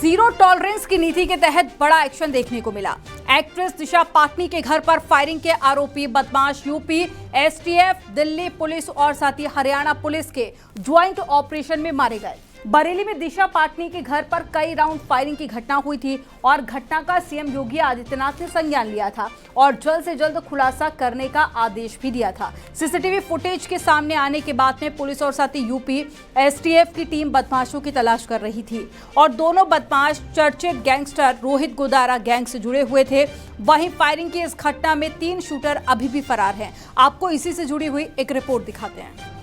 Zero tolerance की नीति के तहत बड़ा एक्शन देखने को मिला। एक्ट्रेस दिशा पाटनी के घर पर फायरिंग के आरोपी बदमाश यूपी एसटीएफ, दिल्ली पुलिस और साथ ही हरियाणा पुलिस के ज्वाइंट ऑपरेशन में मारे गए। बरेली में दिशा पाटनी के घर पर कई राउंड फायरिंग की घटना हुई थी और घटना का सीएम योगी आदित्यनाथ ने संज्ञान लिया था और जल्द से जल्द खुलासा करने का आदेश भी दिया था। सीसीटीवी फुटेज के सामने आने के बाद में पुलिस और साथ ही यूपी एसटीएफ की टीम बदमाशों की तलाश कर रही थी और दोनों बदमाश चर्चित गैंगस्टर रोहित गोदारा गैंग से जुड़े हुए थे। वहीं फायरिंग की इस घटना में 3 शूटर अभी भी फरार हैं। आपको इसी से जुड़ी हुई एक रिपोर्ट दिखाते हैं।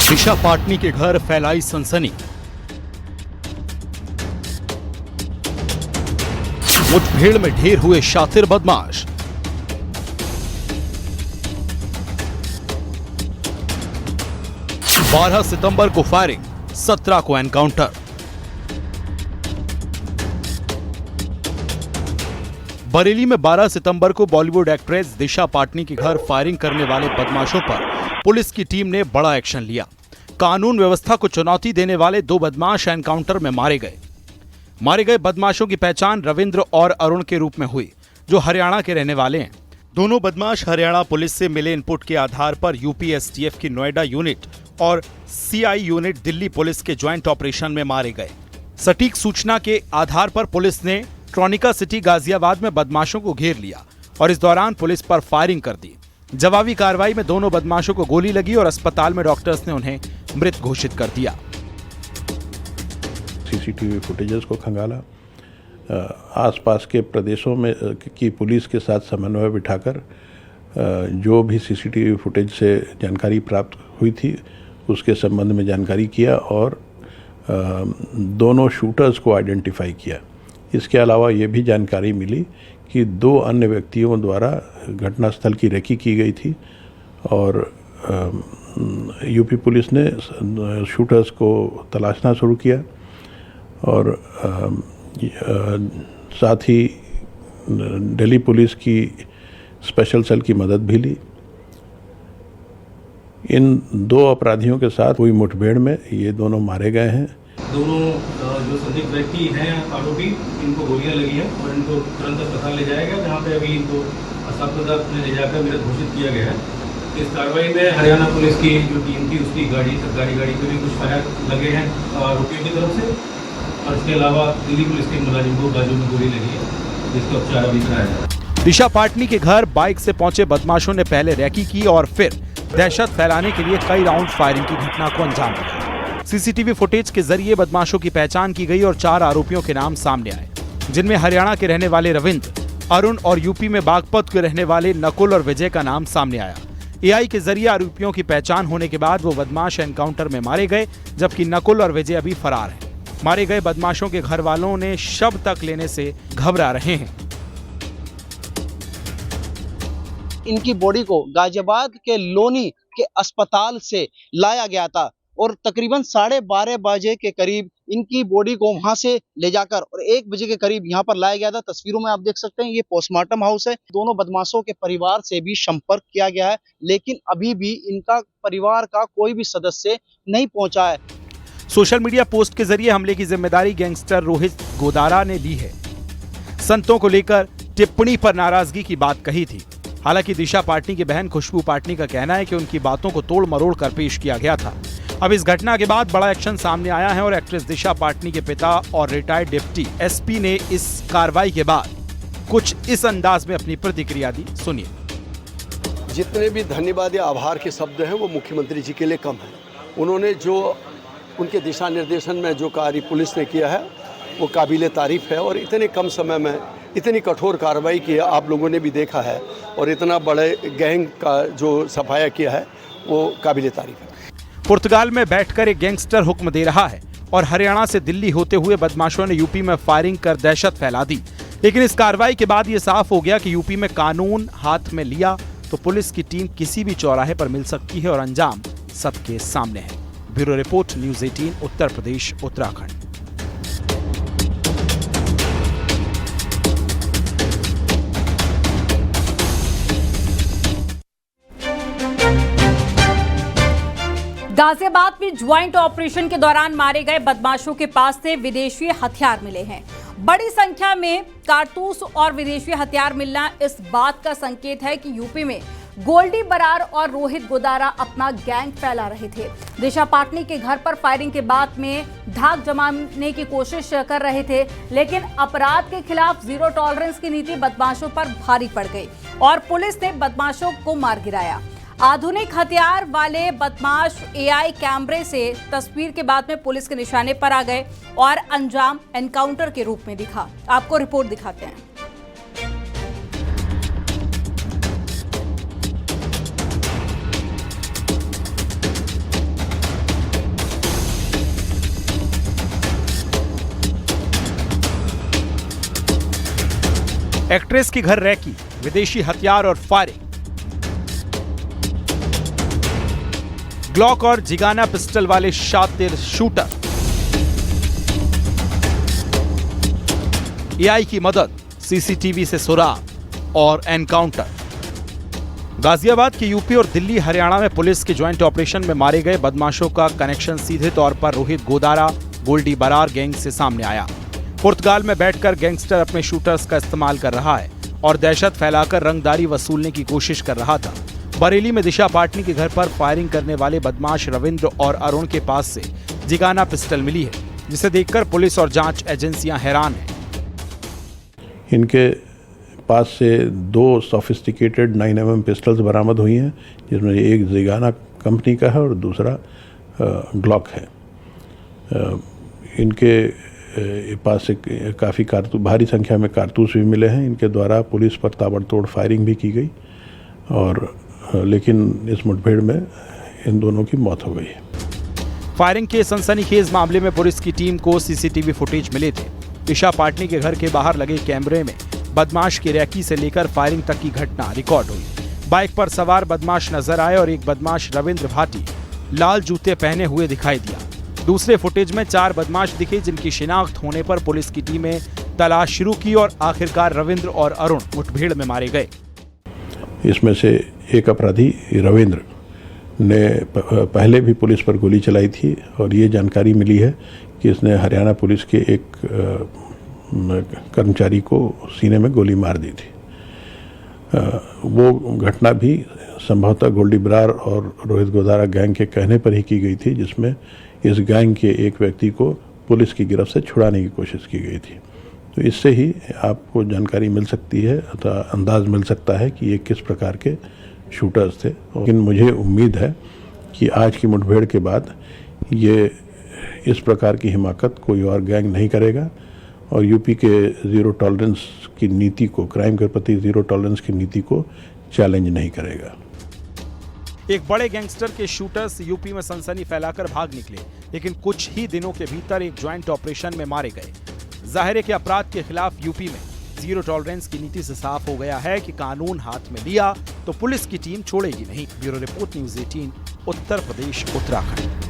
दिशा पाटनी के घर फैलाई सनसनी। मुठभेड़ में ढेर हुए शातिर बदमाश। बारह सितंबर को फायरिंग, 17 को एनकाउंटर। बरेली में 12 सितंबर को बॉलीवुड एक्ट्रेस दिशा पाटनी के घर फायरिंग करने वाले बदमाशों पर पुलिस की टीम ने बड़ा एक्शन लिया। कानून व्यवस्था को चुनौती देने वाले 2 बदमाश एनकाउंटर में मारे गए बदमाशों की पहचान रविंद्र और अरुण के रूप में हुई, जो हरियाणा के रहने वाले हैं। दोनों बदमाश हरियाणा पुलिस से मिले इनपुट के आधार पर यूपी एसटीएफ की नोएडा यूनिट और सीआई यूनिट दिल्ली पुलिस के ज्वाइंट ऑपरेशन में मारे गए। सटीक सूचना के आधार पर पुलिस ने ट्रॉनिका सिटी गाजियाबाद में बदमाशों को घेर लिया और इस दौरान पुलिस पर फायरिंग कर दी। जवाबी कार्रवाई में दोनों बदमाशों को गोली लगी और अस्पताल में डॉक्टर्स ने उन्हें मृत घोषित कर दिया। सीसीटीवी फुटेजेस को खंगाला, आसपास के प्रदेशों में की पुलिस के साथ समन्वय बिठाकर जो भी सीसीटीवी फुटेज से जानकारी प्राप्त हुई थी उसके संबंध में जानकारी किया और दोनों शूटर्स को आइडेंटिफाई किया। इसके अलावा ये भी जानकारी मिली कि 2 अन्य व्यक्तियों द्वारा घटनास्थल की रेकी की गई थी और यूपी पुलिस ने शूटर्स को तलाशना शुरू किया और साथ ही दिल्ली पुलिस की स्पेशल सेल की मदद भी ली। इन 2 अपराधियों के साथ हुई मुठभेड़ में ये दोनों मारे गए हैं। दोनों जो संदिग्ध व्यक्ति हैं आरोपी, इनको गोलियां लगी हैं और इनको तुरंत अस्पताल ले जाया गया, जहां पे अभी इनको अस्पताल में ले जाकर मृत घोषित किया गया है। इस कार्रवाई में हरियाणा पुलिस की जो टीम थी उसकी गाड़ी, सरकारी गाड़ी पे भी कुछ फायर लगे हैं आरोपियों की तरफ से और इसके अलावा दिल्ली पुलिस के मुलाजिम को बाजू में गोली लगी है, जिसका उपचार अभी कराया जा रहा है। दिशा पाटनी के घर बाइक से पहुंचे बदमाशों ने पहले रैकी की और फिर दहशत फैलाने के लिए कई राउंड फायरिंग की घटना को अंजाम दिया। सीसीटीवी फुटेज के जरिए बदमाशों की पहचान की गई और 4 आरोपियों के नाम सामने आए, जिनमें हरियाणा के रहने वाले रविंद्र, अरुण और यूपी में बागपत के रहने वाले नकुल और विजय का नाम सामने आया। एआई के जरिए आरोपियों की पहचान होने के बाद वो बदमाश एनकाउंटर में मारे गए, जबकि नकुल और विजय अभी फरार हैं। मारे गए बदमाशों के घर वालों ने शव तक लेने से घबरा रहे हैं। इनकी बॉडी को गाजियाबाद के लोनी के अस्पताल से लाया गया था और तकरीबन 12:30 बजे के करीब इनकी बॉडी को वहां से ले जाकर और 1 बजे के करीब यहाँ पर लाया गया था। तस्वीरों में आप देख सकते हैं ये पोस्टमार्टम हाउस है। दोनों बदमाशों के परिवार से भी संपर्क किया गया है, लेकिन अभी भी इनका परिवार का कोई भी सदस्य नहीं पहुंचा है। सोशल मीडिया पोस्ट के जरिए हमले की जिम्मेदारी गैंगस्टर रोहित गोदारा ने ली है। संतों को लेकर टिप्पणी पर नाराजगी की बात कही थी। हालांकि दिशा पाटनी की बहन खुशबू पाटनी का कहना है कि उनकी बातों को तोड़ मरोड़ कर पेश किया गया था। अब इस घटना के बाद बड़ा एक्शन सामने आया है और एक्ट्रेस दिशा पाटनी के पिता और रिटायर्ड डिप्टी एसपी ने इस कार्रवाई के बाद कुछ इस अंदाज में अपनी प्रतिक्रिया दी। सुनिए। जितने भी धन्यवाद या आभार के शब्द हैं वो मुख्यमंत्री जी के लिए कम है। उन्होंने जो उनके दिशा निर्देशन में जो कार्य पुलिस ने किया है वो काबिले तारीफ है और इतने कम समय में इतनी कठोर कार्रवाई की है, आप लोगों ने भी देखा है, और इतना बड़े गैंग का जो सफाया किया है वो काबिले तारीफ है। पुर्तगाल में बैठकर एक गैंगस्टर हुक्म दे रहा है और हरियाणा से दिल्ली होते हुए बदमाशों ने यूपी में फायरिंग कर दहशत फैला दी। लेकिन इस कार्रवाई के बाद ये साफ हो गया कि यूपी में कानून हाथ में लिया तो पुलिस की टीम किसी भी चौराहे पर मिल सकती है और अंजाम सबके सामने है। Bureau report, news 18, Uttar Pradesh, Uttarakhand. Ghaziabad में ज्वाइंट ऑपरेशन के दौरान मारे गए बदमाशों के पास से विदेशी हथियार मिले हैं। बड़ी संख्या में कारतूस और विदेशी हथियार मिलना इस बात का संकेत है कि यूपी में गोल्डी बरार और रोहित गोदारा अपना गैंग फैला रहे थे। दिशा पाटनी के घर पर फायरिंग के बाद में धाक जमाने की कोशिश कर रहे थे, लेकिन अपराध के खिलाफ जीरो टॉलरेंस की नीति बदमाशों पर भारी पड़ गई और पुलिस ने बदमाशों को मार गिराया। आधुनिक हथियार वाले बदमाश एआई कैमरे से तस्वीर के बाद में पुलिस के निशाने पर आ गए और अंजाम एनकाउंटर के रूप में दिखा। आपको रिपोर्ट दिखाते हैं। एक्ट्रेस की घर रैकी, विदेशी हथियार और फायरिंग। ग्लॉक और जिगाना पिस्टल वाले शातिर शूटर। एआई की मदद, सीसीटीवी से सुराग और एनकाउंटर। गाजियाबाद के यूपी और दिल्ली हरियाणा में पुलिस के ज्वाइंट ऑपरेशन में मारे गए बदमाशों का कनेक्शन सीधे तौर पर रोहित गोदारा गोल्डी बरार गैंग से सामने आया। पुर्तगाल में बैठकर गैंगस्टर अपने शूटर्स का इस्तेमाल कर रहा है और दहशत फैलाकर रंगदारी वसूलने की कोशिश कर रहा था। बरेली में दिशा पाटनी के घर पर फायरिंग करने वाले बदमाश रविंद्र और अरुण के पास से जिगाना पिस्टल मिली है, जिसे देखकर पुलिस और जांच एजेंसियां हैरान हैं। इनके पास से 2 सोफिस्टिकेटेड 9mm पिस्टल्स बरामद हुई हैं, जिसमें एक जिगाना कंपनी का है और दूसरा ग्लॉक है। इनके पास से काफ़ी भारी संख्या में कारतूस भी मिले हैं। इनके द्वारा पुलिस पर ताबड़तोड़ फायरिंग भी की गई और लेकिन इस मुठभेड़ में इन दोनों की मौत हो गई। फायरिंग के सनसनीखेज मामले में पुलिस की टीम को सीसीटीवी फुटेज मिले थे। दिशा पाटनी के घर के बाहर लगे कैमरे में बदमाश की रैकी से लेकर फायरिंग तक की घटना रिकॉर्ड हुई। बाइक पर सवार बदमाश नजर आए और एक बदमाश रविंद्र भाटी लाल जूते पहने हुए दिखाई दिया। दूसरे फुटेज में 4 बदमाश दिखे, जिनकी शिनाख्त होने पर पुलिस की टीमें तलाश शुरू की और आखिरकार रविंद्र और अरुण मुठभेड़ में मारे गए। इसमें से एक अपराधी रविंद्र ने पहले भी पुलिस पर गोली चलाई थी और ये जानकारी मिली है कि इसने हरियाणा पुलिस के एक कर्मचारी को सीने में गोली मार दी थी। वो घटना भी संभवतः गोल्डी बरार और रोहित गोदारा गैंग के कहने पर ही की गई थी, जिसमें इस गैंग के एक व्यक्ति को पुलिस की गिरफ्त से छुड़ाने की कोशिश की गई थी। तो इससे ही आपको जानकारी मिल सकती है अथवा अंदाज मिल सकता है कि ये किस प्रकार के शूटर्स थे। लेकिन मुझे उम्मीद है कि आज की मुठभेड़ के बाद ये इस प्रकार की हिमाकत कोई और गैंग नहीं करेगा और यूपी के जीरो टॉलरेंस की नीति को, क्राइम के प्रति जीरो टॉलरेंस की नीति को चैलेंज नहीं करेगा। एक बड़े गैंगस्टर के शूटर्स यूपी में सनसनी फैलाकर भाग निकले, लेकिन कुछ ही दिनों के भीतर एक ज्वाइंट ऑपरेशन में मारे गए। जाहिर है कि अपराध के खिलाफ यूपी में जीरो टॉलरेंस की नीति से साफ हो गया है कि कानून हाथ में लिया तो पुलिस की टीम छोड़ेगी नहीं। Bureau report, news 18, Uttar Pradesh, Uttarakhand.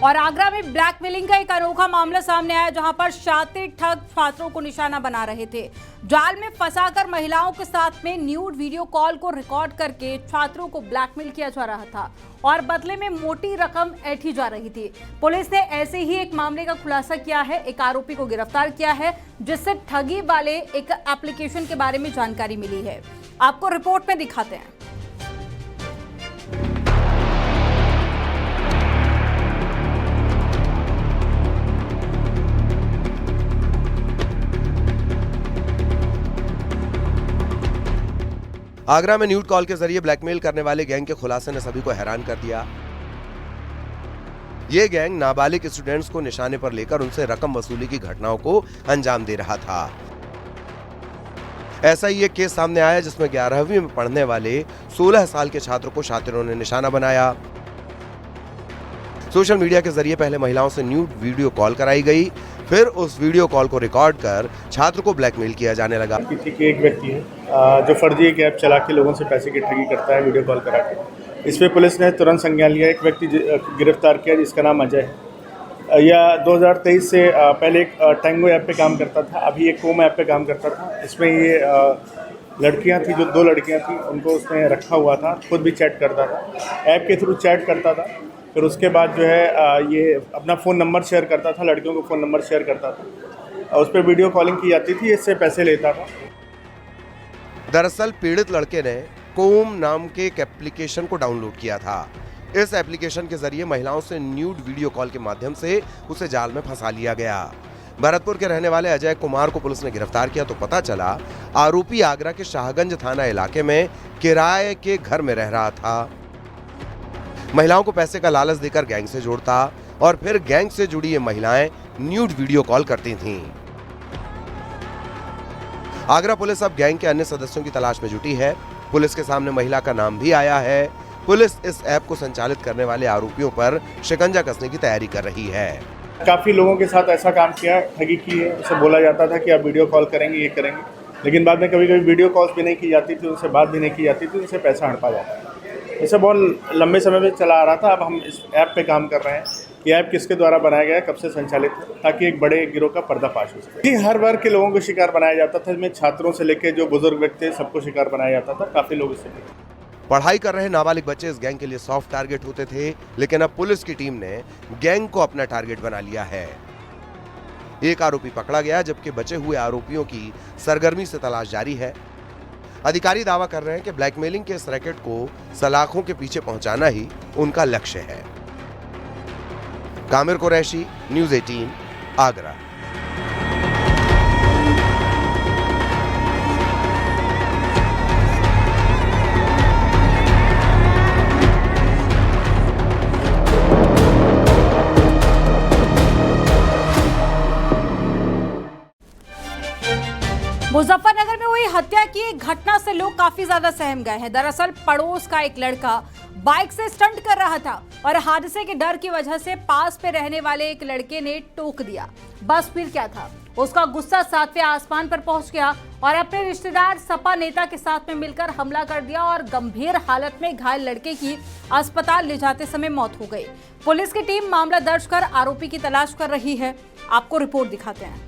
और आगरा में ब्लैकमेलिंग का एक अनोखा मामला सामने आया, जहां पर शातिर ठग छात्रों को निशाना बना रहे थे। जाल में फंसाकर महिलाओं के साथ में न्यूड वीडियो कॉल को रिकॉर्ड करके छात्रों को ब्लैकमेल किया जा रहा था और बदले में मोटी रकम ऐंठी जा रही थी। पुलिस ने ऐसे ही एक मामले का खुलासा किया है, एक आरोपी को गिरफ्तार किया है, जिससे ठगी वाले एक एप्लीकेशन के बारे में जानकारी मिली है। आपको रिपोर्ट में दिखाते हैं। आगरा में न्यूड कॉल के जरिए ब्लैकमेल करने वाले गैंग के खुलासे ने सभी को हैरान कर दिया। ये गैंग नाबालिग स्टूडेंट्स को निशाने पर लेकर उनसे रकम वसूली की घटनाओं को अंजाम दे रहा था। ऐसा ही एक केस सामने आया जिसमें 11वीं में पढ़ने वाले 16 साल के छात्र को शातिरों ने निशाना बनाया। सोशल मीडिया के जरिए पहले महिलाओं से न्यूड वीडियो कॉल कराई गई, फिर उस वीडियो कॉल को रिकॉर्ड कर छात्र को ब्लैकमेल किया जाने लगा। थी कि एक व्यक्ति है जो फर्जी एक ऐप चला के लोगों से पैसे की ठगी करता है वीडियो कॉल करा के। इस पर पुलिस ने तुरंत संज्ञान लिया, एक व्यक्ति गिरफ्तार किया जिसका नाम अजय है। यह 2023 से पहले एक टैंगो ऐप पे काम करता था, अभी एक कोम ऐप पे काम करता था। इसमें ये लड़कियां थी, जो 2 लड़कियां थी, उनको उसने रखा हुआ था, खुद भी चैट करता था, ऐप के थ्रू चैट करता था। फिर उसके बाद जो है ये अपना फ़ोन नंबर शेयर करता था, लड़कियों को फ़ोन नंबर शेयर करता था, उस पर वीडियो कॉलिंग की जाती थी, इससे पैसे लेता था। दरअसल पीड़ित लड़के ने कोम नाम के एक एप्लीकेशन को डाउनलोड किया था। इस एप्लीकेशन के जरिए महिलाओं से न्यूड वीडियो कॉल के माध्यम से उसे जाल में फंसा लिया गया। भरतपुर के रहने वाले अजय कुमार को पुलिस ने गिरफ्तार किया तो पता चला आरोपी आगरा के शाहगंज थाना इलाके में किराए के घर में रह रहा था। महिलाओं को पैसे का लालच देकर गैंग से जोड़ता और फिर गैंग से जुड़ी ये महिलाएं न्यूड वीडियो कॉल करती थीं। आगरा पुलिस अब गैंग के अन्य सदस्यों की तलाश में जुटी है। पुलिस के सामने महिला का नाम भी आया है। पुलिस इस ऐप को संचालित करने वाले आरोपियों पर शिकंजा कसने की तैयारी कर रही है। काफ़ी लोगों के साथ ऐसा काम किया, ठगी की है। उसे बोला जाता था कि आप वीडियो कॉल करेंगे, ये करेंगे, लेकिन बाद में कभी कभी वीडियो कॉल्स भी नहीं की जाती थी, उनसे बात भी नहीं की जाती थी, उनसे पैसा हड़पा जाता है। इसे बहुत लंबे समय में चला आ रहा था। अब हम इस ऐप पे काम कर रहे हैं कि ऐप किसके द्वारा बनाया गया है, कब से संचालित है, ताकि एक बड़े गिरोह का पर्दाफाश हो सके। हर वर्ग के लोगों को शिकार बनाया जाता था, इसमें छात्रों से लेकर जो बुजुर्ग व्यक्ति थे सबको शिकार बनाया जाता था। काफ़ी लोग इससे पढ़ाई कर रहे नाबालिग बच्चे इस गैंग के लिए सॉफ्ट टारगेट होते थे, लेकिन अब पुलिस की टीम ने गैंग को अपना टारगेट बना लिया है। एक आरोपी पकड़ा गया, जबकि बचे हुए आरोपियों की सरगर्मी से तलाश जारी है। अधिकारी दावा कर रहे हैं कि ब्लैकमेलिंग के इस रैकेट को सलाखों के पीछे पहुंचाना ही उनका लक्ष्य है। कामिर कुरैशी, न्यूज़ 18, आगरा। मुजफ्फरनगर में हुई हत्या की एक घटना से लोग काफी ज्यादा सहम गए हैं। दरअसल पड़ोस का एक लड़का बाइक से स्टंट कर रहा था और हादसे के डर की वजह से पास पे रहने वाले एक लड़के ने टोक दिया। बस फिर क्या था, उसका गुस्सा 7वें आसमान पर पहुंच गया और अपने रिश्तेदार सपा नेता के साथ में मिलकर हमला कर दिया और गंभीर हालत में घायल लड़के की अस्पताल ले जाते समय मौत हो गई। पुलिस की टीम मामला दर्ज कर आरोपी की तलाश कर रही है। आपको रिपोर्ट दिखाते हैं।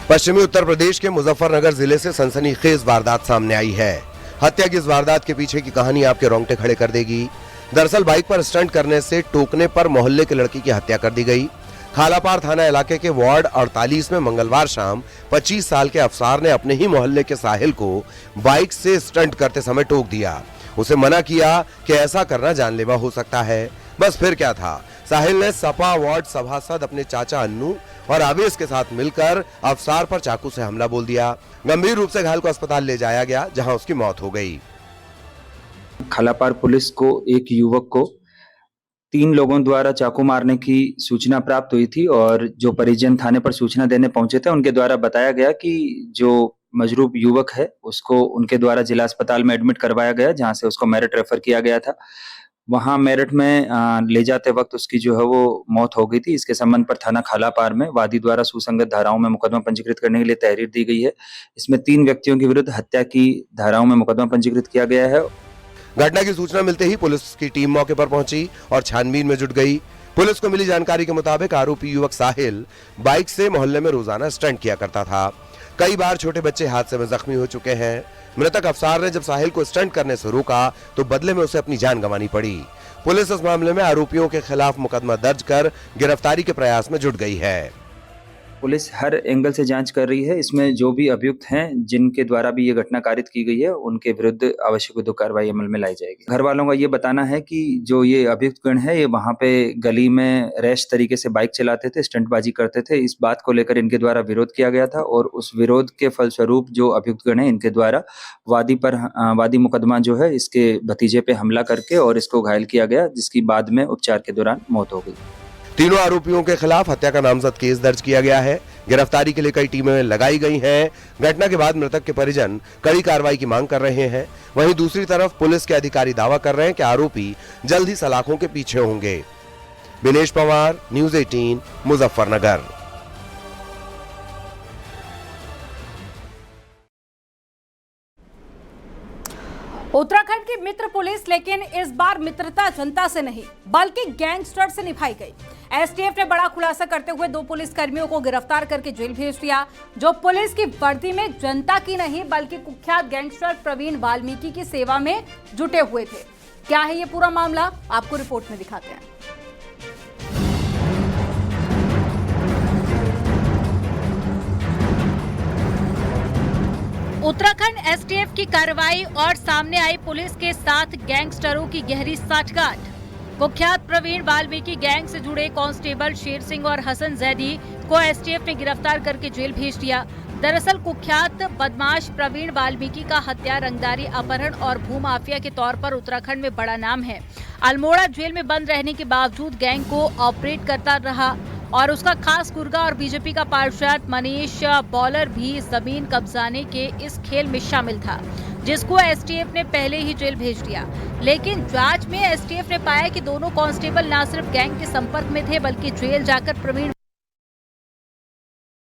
पश्चिमी उत्तर प्रदेश के मुजफ्फरनगर जिले से सनसनीखेज वारदात सामने आई है। हत्या की इस वारदात के पीछे की कहानी आपके रोंगटे खड़े कर देगी। दरअसल बाइक पर स्टंट करने से टोकने पर मोहल्ले के लड़की की हत्या कर दी गई। खालापार थाना इलाके के वार्ड 48 में मंगलवार शाम 25 साल के अफसार ने अपने ही मोहल्ले के साहिल को बाइक से स्टंट करते समय टोक दिया। उसे मना किया कि ऐसा करना जानलेवा हो सकता है। बस फिर क्या था, साहिल ने सपा वार्ड सभासद अपने चाचा अन्नू और आवेश के साथ मिलकर अफसार पर चाकू से हमला बोल दिया। गंभीर रूप से घायल को अस्पताल ले जाया गया, जहां उसकी मौत हो गई। खालापार पुलिस को एक युवक को 3 लोगों द्वारा चाकू मारने की सूचना प्राप्त हुई थी और जो परिजन थाने पर सूचना देने पहुंचे थे उनके द्वारा बताया गया कि जो मजरूब युवक है उसको उनके द्वारा जिला अस्पताल में एडमिट करवाया गया, जहां से उसको मेरठ रेफर किया गया था। वहां मेरठ में ले जाते वक्त उसकी जो है वो मौत हो गई थी। इसके संबंध पर थाना खालापार में वादी द्वारा सुसंगत धाराओं में मुकदमा पंजीकृत करने के लिए तहरीर दी गई है। इसमें 3 व्यक्तियों के विरुद्ध हत्या की धाराओं में मुकदमा पंजीकृत किया गया है। घटना की सूचना मिलते ही पुलिस की टीम मौके पर पहुंची और छानबीन में जुट गई। पुलिस को मिली जानकारी के मुताबिक आरोपी युवक साहिल बाइक से मोहल्ले में रोजाना स्टंट किया करता था। कई बार छोटे बच्चे हादसे में जख्मी हो चुके हैं। मृतक अफसार ने जब साहिल को स्टंट करने से रोका तो बदले में उसे अपनी जान गंवानी पड़ी। पुलिस इस मामले में आरोपियों के खिलाफ मुकदमा दर्ज कर गिरफ्तारी के प्रयास में जुट गई है। पुलिस हर एंगल से जांच कर रही है। इसमें जो भी अभियुक्त हैं जिनके द्वारा भी ये घटना कारित की गई है उनके विरुद्ध आवश्यक विधिक कार्रवाई अमल में लाई जाएगी। घर वालों का ये बताना है कि जो ये अभियुक्त गण है ये वहां पे गली में रैश तरीके से बाइक चलाते थे, स्टंटबाजी करते थे। इस बात को लेकर इनके द्वारा विरोध किया गया था और उस विरोध के फलस्वरूप जो अभियुक्त गण है इनके द्वारा वादी मुकदमा जो है इसके भतीजे पे हमला करके और इसको घायल किया गया, जिसकी बाद में उपचार के दौरान मौत हो गई। तीनों आरोपियों के खिलाफ हत्या का नामजद केस दर्ज किया गया है। गिरफ्तारी के लिए कई टीमें लगाई गई हैं। घटना के बाद मृतक के परिजन कड़ी कार्रवाई की मांग कर रहे हैं। वहीं दूसरी तरफ पुलिस के अधिकारी दावा कर रहे हैं कि आरोपी जल्द ही सलाखों के पीछे होंगे। दिनेश पवार, न्यूज़ 18, मुजफ्फरनगर। उत्तराखंड की मित्र पुलिस, लेकिन इस बार मित्रता जनता से नहीं बल्कि गैंगस्टर से निभाई गई। एसटीएफ ने बड़ा खुलासा करते हुए 2 पुलिस कर्मियों को गिरफ्तार करके जेल भेज दिया, जो पुलिस की वर्दी में जनता की नहीं बल्कि कुख्यात गैंगस्टर प्रवीण वाल्मीकि की सेवा में जुटे हुए थे। क्या है ये पूरा मामला, आपको रिपोर्ट में दिखाते हैं। उत्तराखंड एसटीएफ की कार्रवाई और सामने आई पुलिस के साथ गैंगस्टरों की गहरी साठगांठ। कुख्यात प्रवीण वाल्मीकि गैंग से जुड़े कांस्टेबल शेर सिंह और हसन जैदी को एसटीएफ ने गिरफ्तार करके जेल भेज दिया। दरअसल कुख्यात बदमाश प्रवीण वाल्मीकि का हत्या, रंगदारी, अपहरण और भूमाफिया के तौर पर उत्तराखंड में बड़ा नाम है। अल्मोड़ा जेल में बंद रहने के बावजूद गैंग को ऑपरेट करता रहा और उसका खास गुर्गा और बीजेपी का पार्षद मनीष बॉलर भी जमीन कब्जाने के इस खेल में शामिल था, जिसको एसटीएफ ने पहले ही जेल भेज दिया। लेकिन जांच में एसटीएफ ने पाया कि दोनों कांस्टेबल न सिर्फ गैंग के संपर्क में थे बल्कि जेल जाकर प्रवीण